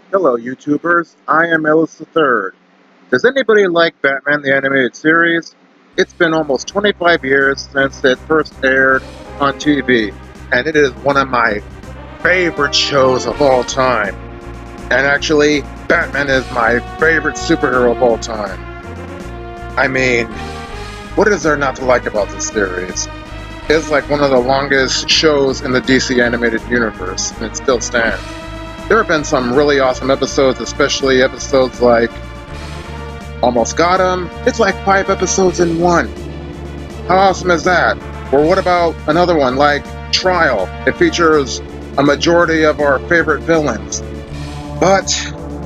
Hello, YouTubers. I am Ellis the Third. Does anybody like Batman the Animated Series? It's been almost 25 years since it first aired on TV, and it is one of my favorite shows of all time. And actually, Batman is my favorite superhero of all time. I mean, what is there not to like about this series? It's like one of the longest shows in the DC animated universe, and it still stands. There have been some really awesome episodes, especially episodes like Almost Got Him. It's like 5 episodes in one. How awesome is that? Or what about another one like Trial? It features a majority of our favorite villains. But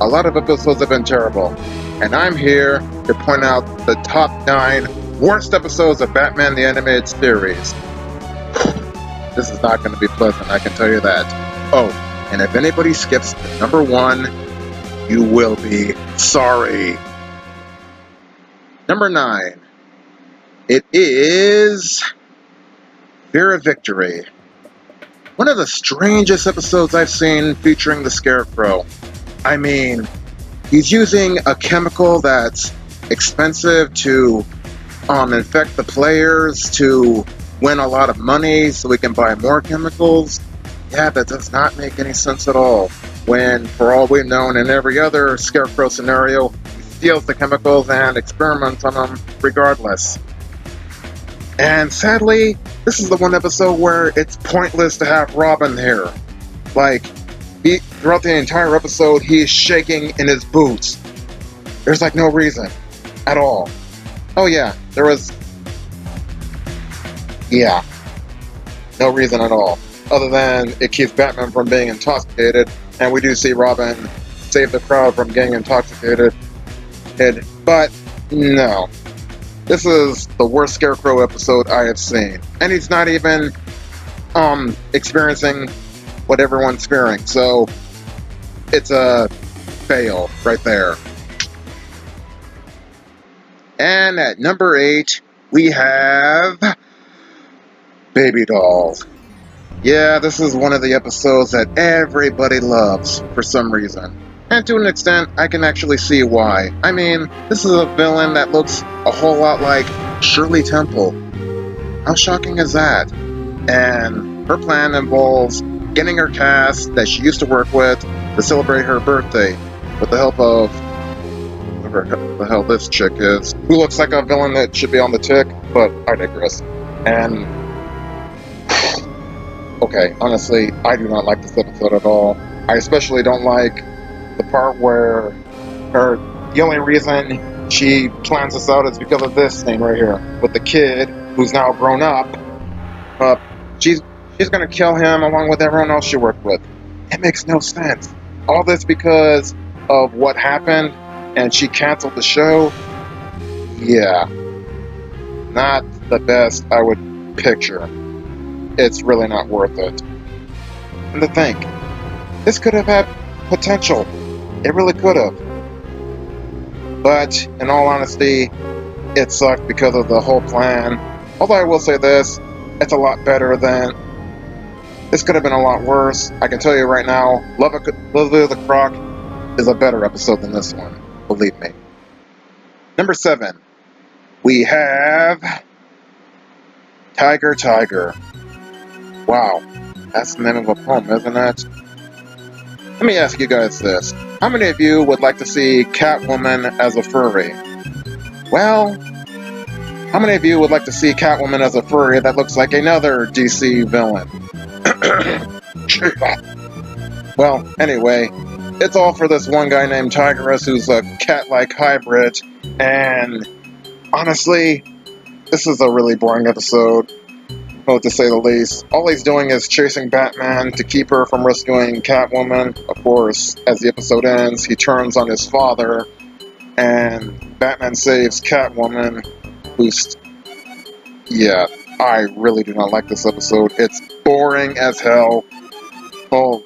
a lot of episodes have been terrible. And I'm here to point out the top 9 worst episodes of Batman the Animated Series. This is not going to be pleasant, I can tell you that. Oh, and if anybody skips the number 1, you will be sorry. Number 9. It is Fear of Victory. One of the strangest episodes I've seen featuring the Scarecrow. I mean, he's using a chemical that's expensive to infect the players to win a lot of money so we can buy more chemicals. Yeah, that does not make any sense at all. When, for all we've known, in every other Scarecrow scenario, he steals the chemicals and experiments on them regardless. And sadly, this is the one episode where it's pointless to have Robin here. Like, throughout the entire episode, he is shaking in his boots. There's like no reason at all. Oh yeah, there was... Yeah, no reason at all. Other than it keeps Batman from being intoxicated, and we do see Robin save the crowd from getting intoxicated. But no. This is the worst Scarecrow episode I have seen. And he's not even experiencing what everyone's experiencing. So it's a fail right there. And at number 8, we have Baby Doll. Yeah, this is one of the episodes that everybody loves for some reason. And to an extent, I can actually see why. I mean, this is a villain that looks a whole lot like Shirley Temple. How shocking is that? And her plan involves getting her cast that she used to work with to celebrate her birthday with the help of whoever the hell this chick is, who looks like a villain that should be on the tick, but I digress. And okay, honestly, I do not like this episode at all. I especially don't like the part where the only reason she plans this out is because of this thing right here with the kid who's now grown up. She's gonna kill him along with everyone else she worked with. It makes no sense. All this because of what happened, and she canceled the show. Yeah, not the best I would picture. It's really not worth it. And to think, this could have had potential. It really could have. But, in all honesty, it sucked because of the whole plan. Although I will say this, it's a lot better than... This could have been a lot worse. I can tell you right now, Love of the Croc is a better episode than this one. Believe me. Number 7. We have... Tiger Tiger. Wow. That's the name of a poem, isn't it? Let me ask you guys this. How many of you would like to see Catwoman as a furry? Well, how many of you would like to see Catwoman as a furry that looks like another DC villain? Well, anyway, it's all for this one guy named Tigress who's a cat-like hybrid, and honestly, this is a really boring episode. To say the least. All he's doing is chasing Batman to keep her from rescuing Catwoman. Of course, as the episode ends, he turns on his father, and Batman saves Catwoman, who's... Yeah, I really do not like this episode. It's boring as hell. Well,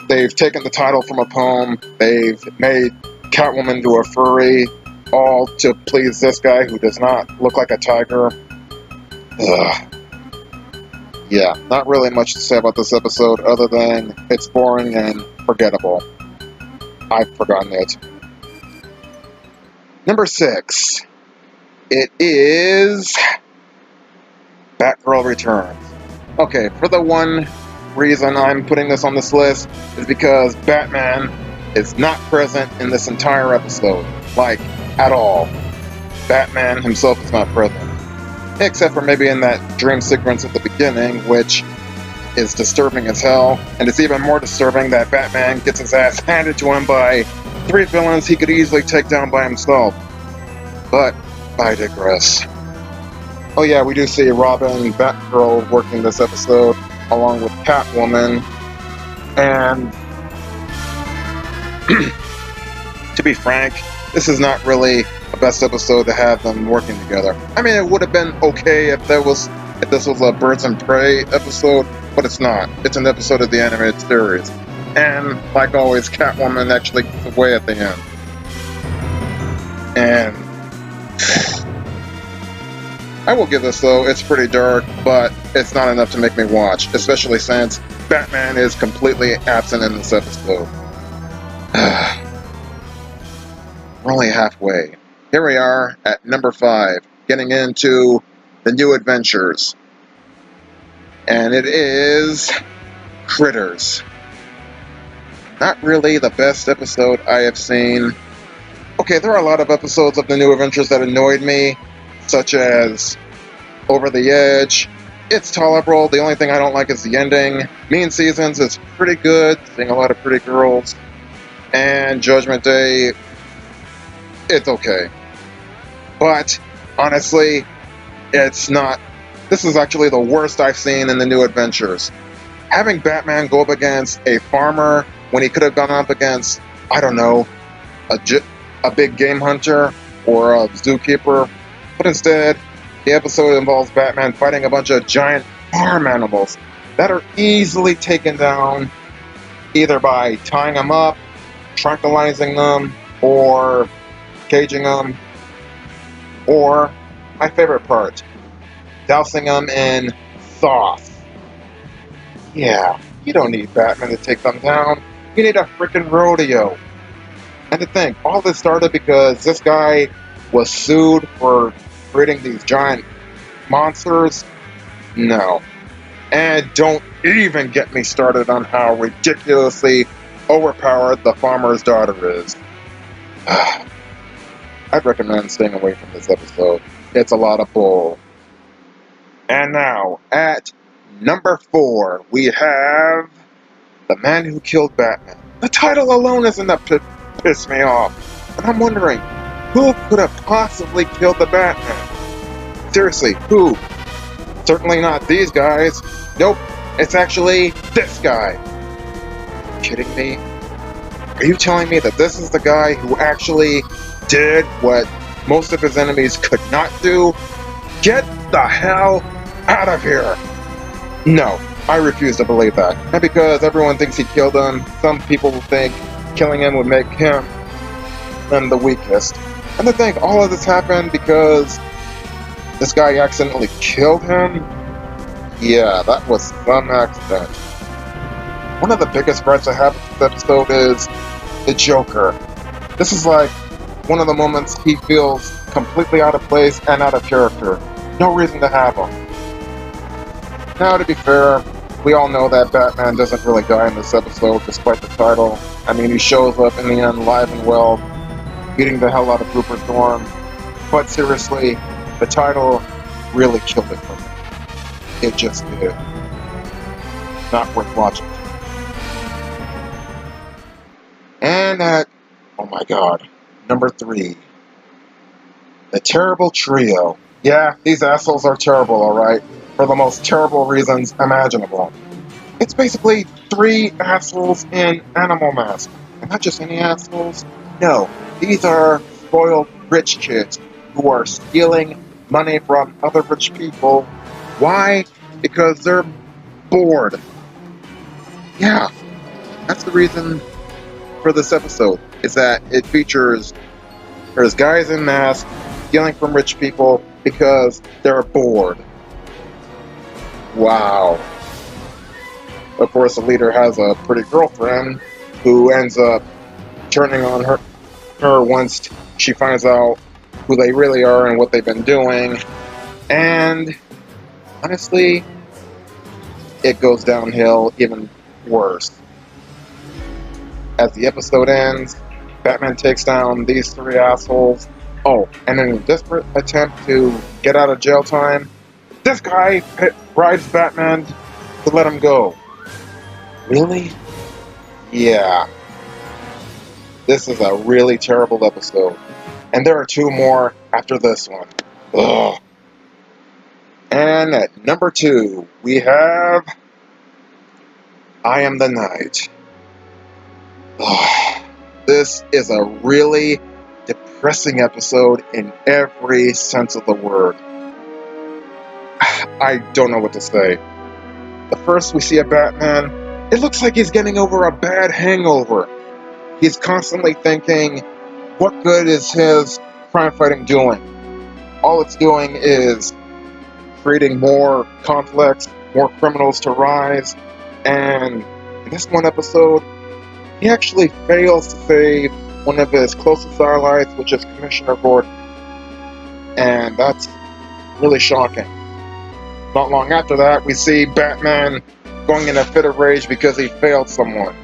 they've taken the title from a poem, they've made Catwoman into a furry, all to please this guy who does not look like a tiger. Ugh. Yeah, not really much to say about this episode other than it's boring and forgettable. I've forgotten it. Number 6. It is Batgirl Returns. Okay, for the one reason I'm putting this on this list is because Batman is not present in this entire episode. Like, at all. Batman himself is not present. Except for maybe in that dream sequence at the beginning, which is disturbing as hell. And it's even more disturbing that Batman gets his ass handed to him by 3 villains he could easily take down by himself. But I digress. Oh yeah, we do see Robin and Batgirl working this episode, along with Catwoman. And to be frank, this is not really the best episode to have them working together. I mean, it would have been okay if this was a Birds and Prey episode, but it's not. It's an episode of the animated series. And, like always, Catwoman actually gets away at the end. And I will give this, though, it's pretty dark, but it's not enough to make me watch, especially since Batman is completely absent in this episode. We're only halfway. Here we are at number 5, getting into the new adventures. And it is Critters. Not really the best episode I have seen. Okay, there are a lot of episodes of the new adventures that annoyed me, such as Over the Edge. It's tolerable. The only thing I don't like is the ending. Mean Seasons is pretty good, seeing a lot of pretty girls. And Judgment Day, it's okay. But, honestly, it's not. This is actually the worst I've seen in the new adventures. Having Batman go up against a farmer when he could have gone up against, I don't know, a big game hunter or a zookeeper. But instead, the episode involves Batman fighting a bunch of giant farm animals that are easily taken down either by tying them up, tranquilizing them, or caging them, or, my favorite part, dousing them in sauce. Yeah, you don't need Batman to take them down. You need a freaking rodeo. And to think, all this started because this guy was sued for creating these giant monsters? No. And don't even get me started on how ridiculously overpowered the farmer's daughter is. I'd recommend staying away from this episode. It's a lot of bull. And now, at number 4, we have The Man Who Killed Batman. The title alone is enough to piss me off. And I'm wondering, who could have possibly killed the Batman? Seriously, who? Certainly not these guys. Nope, it's actually this guy. Are you kidding me? Are you telling me that this is the guy who actually did what most of his enemies could not do? Get the hell out of here! No, I refuse to believe that. And because everyone thinks he killed him, some people think killing him would make him the weakest. And to think all of this happened because this guy accidentally killed him? Yeah, that was some accident. One of the biggest gripes I have with this episode is the Joker. This is like one of the moments he feels completely out of place and out of character. No reason to have him. Now, to be fair, we all know that Batman doesn't really die in this episode, despite the title. I mean, he shows up in the end live and well, beating the hell out of Rupert Thorne. But seriously, the title really killed it for me. It just did. Not worth watching. And at, oh my god, number 3. The Terrible Trio. Yeah, these assholes are terrible, alright? For the most terrible reasons imaginable. It's basically 3 assholes in animal masks. And not just any assholes. No, these are spoiled rich kids who are stealing money from other rich people. Why? Because they're bored. Yeah, that's the reason for this episode, is that it features there's guys in masks stealing from rich people because they're bored. Wow. Of course, the leader has a pretty girlfriend who ends up turning on her once she finds out who they really are and what they've been doing. And honestly, it goes downhill even worse. As the episode ends, Batman takes down these three assholes. Oh, and in a desperate attempt to get out of jail time, this guy bribes Batman to let him go. Really? Yeah. This is a really terrible episode. And there are two more after this one. Ugh. And at number 2, we have I Am the Night. Ugh. This is a really depressing episode in every sense of the word. I don't know what to say. At first we see a Batman, it looks like he's getting over a bad hangover. He's constantly thinking, what good is his crime fighting doing? All it's doing is creating more conflicts, more criminals to rise, and in this one episode, he actually fails to save one of his closest allies, which is Commissioner Gordon. And that's really shocking. Not long after that, we see Batman going in a fit of rage because he failed someone.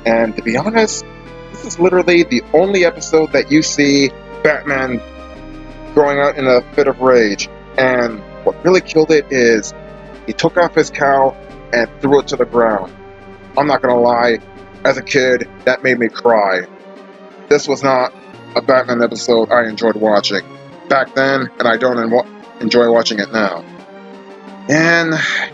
And to be honest, this is literally the only episode that you see Batman going out in a fit of rage. And what really killed it is he took off his cowl and threw it to the ground. I'm not gonna lie, as a kid, that made me cry. This was not a Batman episode I enjoyed watching back then, and I don't enjoy watching it now. And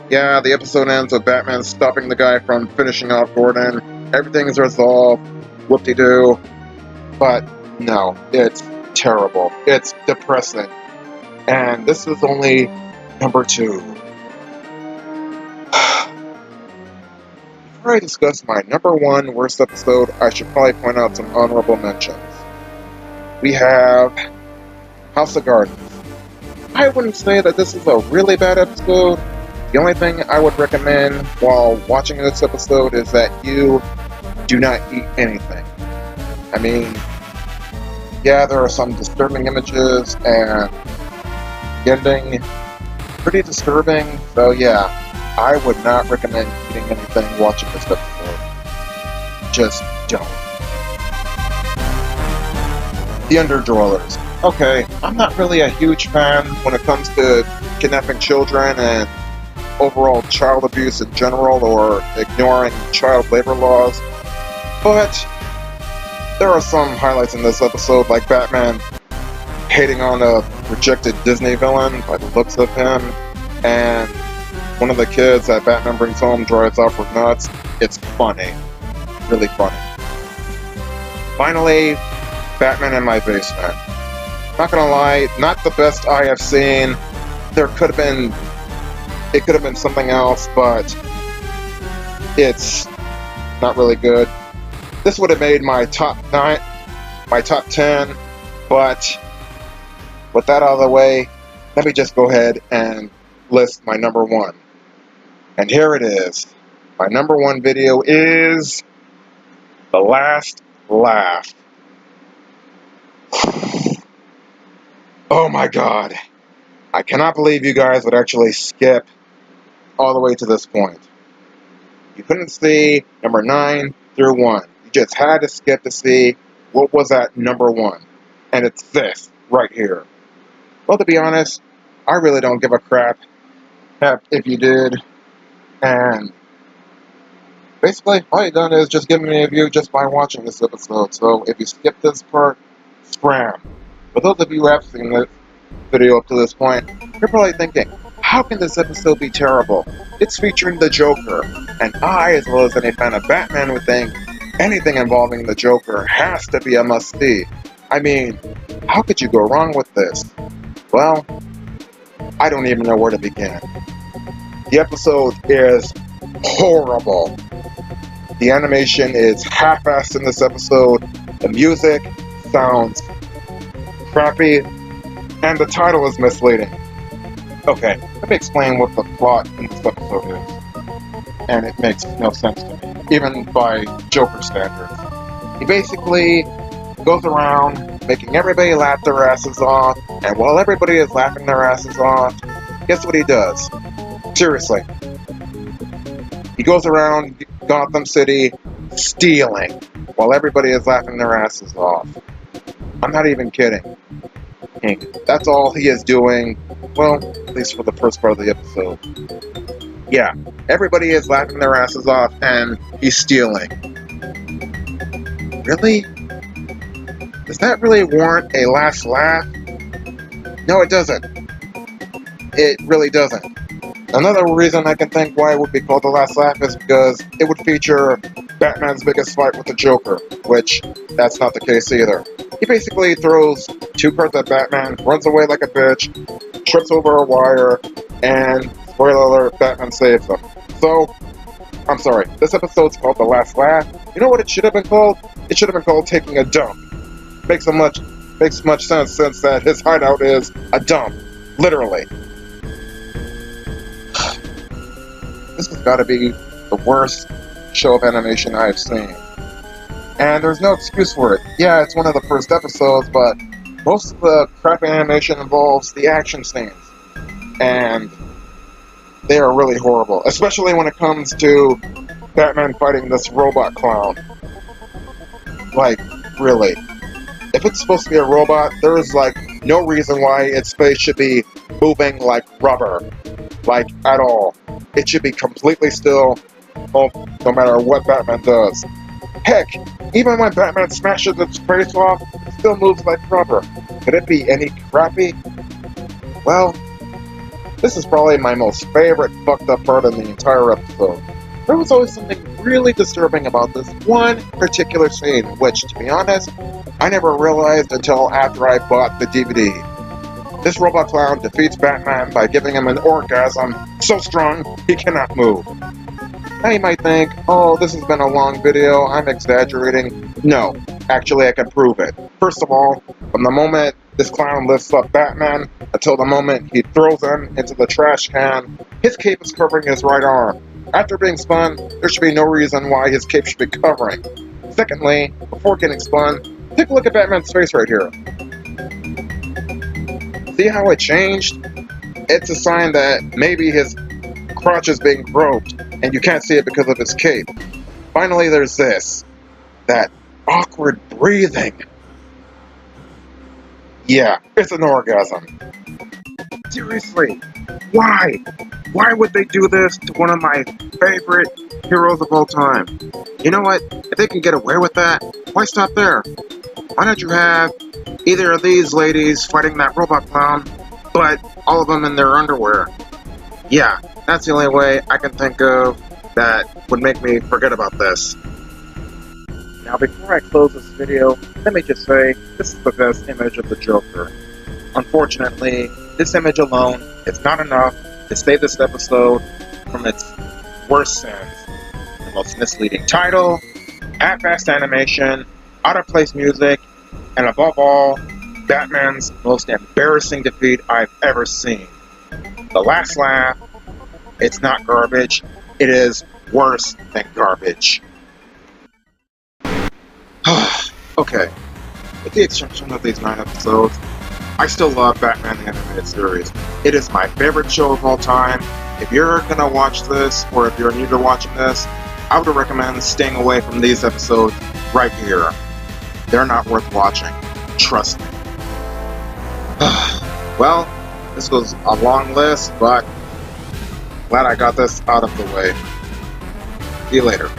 yeah, the episode ends with Batman stopping the guy from finishing off Gordon. Everything is resolved, whoop-de-doo. But no, it's terrible. It's depressing. And this is only number 2. Before I discuss my number 1 worst episode, I should probably point out some honorable mentions. We have House of Gardens. I wouldn't say that this is a really bad episode. The only thing I would recommend while watching this episode is that you do not eat anything. I mean, yeah, there are some disturbing images, and the ending pretty disturbing, so yeah, I would not recommend eating anything watching this episode. Just don't. The Underdwellers. Okay, I'm not really a huge fan when it comes to kidnapping children and overall child abuse in general, or ignoring child labor laws, but there are some highlights in this episode, like Batman hating on a rejected Disney villain by the looks of him, and one of the kids that Batman brings home drives off with nuts. It's funny. Really funny. Finally, Batman in My Basement. Not gonna lie, not the best I have seen. It could have been something else, but it's not really good. This would have made my top 10, but with that out of the way, let me just go ahead and list my number 1. And here it is. My number 1 video is The Last Laugh. Oh my god. I cannot believe you guys would actually skip all the way to this point. You couldn't see number 9 through 1. You just had to skip to see what was at number 1. And it's this, right here. Well, to be honest, I really don't give a crap if you did. And basically, all you've done is just give me a view just by watching this episode. So if you skip this part, scram. For those of you who have seen this video up to this point, you're probably thinking, how can this episode be terrible? It's featuring the Joker, and I, as well as any fan of Batman, would think anything involving the Joker has to be a must-see. I mean, how could you go wrong with this? Well, I don't even know where to begin. The episode is horrible. The animation is half-assed in this episode. The music sounds crappy, and the title is misleading. Okay, let me explain what the plot in this episode is. And it makes no sense to me, even by Joker standards. He basically goes around making everybody laugh their asses off, and while everybody is laughing their asses off, guess what he does? Seriously. He goes around Gotham City stealing while everybody is laughing their asses off. I'm not even kidding. That's all he is doing, well, at least for the first part of the episode. Yeah, everybody is laughing their asses off and he's stealing. Really? Does that really warrant a last laugh? No, it doesn't. It really doesn't. Another reason I can think why it would be called The Last Laugh is because it would feature Batman's biggest fight with the Joker, which that's not the case either. He basically throws two cards at Batman, runs away like a bitch, trips over a wire, and, spoiler alert, Batman saves him. So, I'm sorry, this episode's called The Last Laugh. You know what it should have been called? It should have been called Taking a Dump. Makes much sense since that his hideout is a dump. Literally. This has got to be the worst show of animation I've seen. And there's no excuse for it. Yeah, it's one of the first episodes, but most of the crap animation involves the action scenes. And they are really horrible. Especially when it comes to Batman fighting this robot clown. Like, really. If it's supposed to be a robot, there is, like, no reason why its face should be moving like rubber. Like, at all. It should be completely still, no matter what Batman does. Heck, even when Batman smashes its face off, it still moves like rubber. Could it be any crappy? Well, this is probably my most favorite fucked up part in the entire episode. There was always something really disturbing about this one particular scene, which, to be honest, I never realized until after I bought the DVD. This robot clown defeats Batman by giving him an orgasm so strong he cannot move. Now you might think, oh, this has been a long video, I'm exaggerating. No, actually I can prove it. First of all, from the moment this clown lifts up Batman until the moment he throws him into the trash can, his cape is covering his right arm. After being spun, there should be no reason why his cape should be covering. Secondly, before getting spun, take a look at Batman's face right here. See how it changed? It's a sign that maybe his crotch is being groped, and you can't see it because of his cape. Finally, there's this. That awkward breathing. Yeah, it's an orgasm. Seriously, why? Why would they do this to one of my favorite heroes of all time? You know what? If they can get away with that, why stop there? Why don't you have either of these ladies fighting that robot clown, but all of them in their underwear? Yeah, that's the only way I can think of that would make me forget about this. Now, before I close this video, let me just say, this is the best image of the Joker. Unfortunately, this image alone is not enough to save this episode from its worst sins. The most misleading title, half-assed animation, out-of-place music, and above all, Batman's most embarrassing defeat I've ever seen. The Last Laugh, it's not garbage, it is worse than garbage. Okay, with the exception of these 9 episodes, I still love Batman the Animated Series. It is my favorite show of all time. If you're gonna watch this, or if you're new to watching this, I would recommend staying away from these episodes right here. They're not worth watching. Trust me. Well, this was a long list, but glad I got this out of the way. See you later.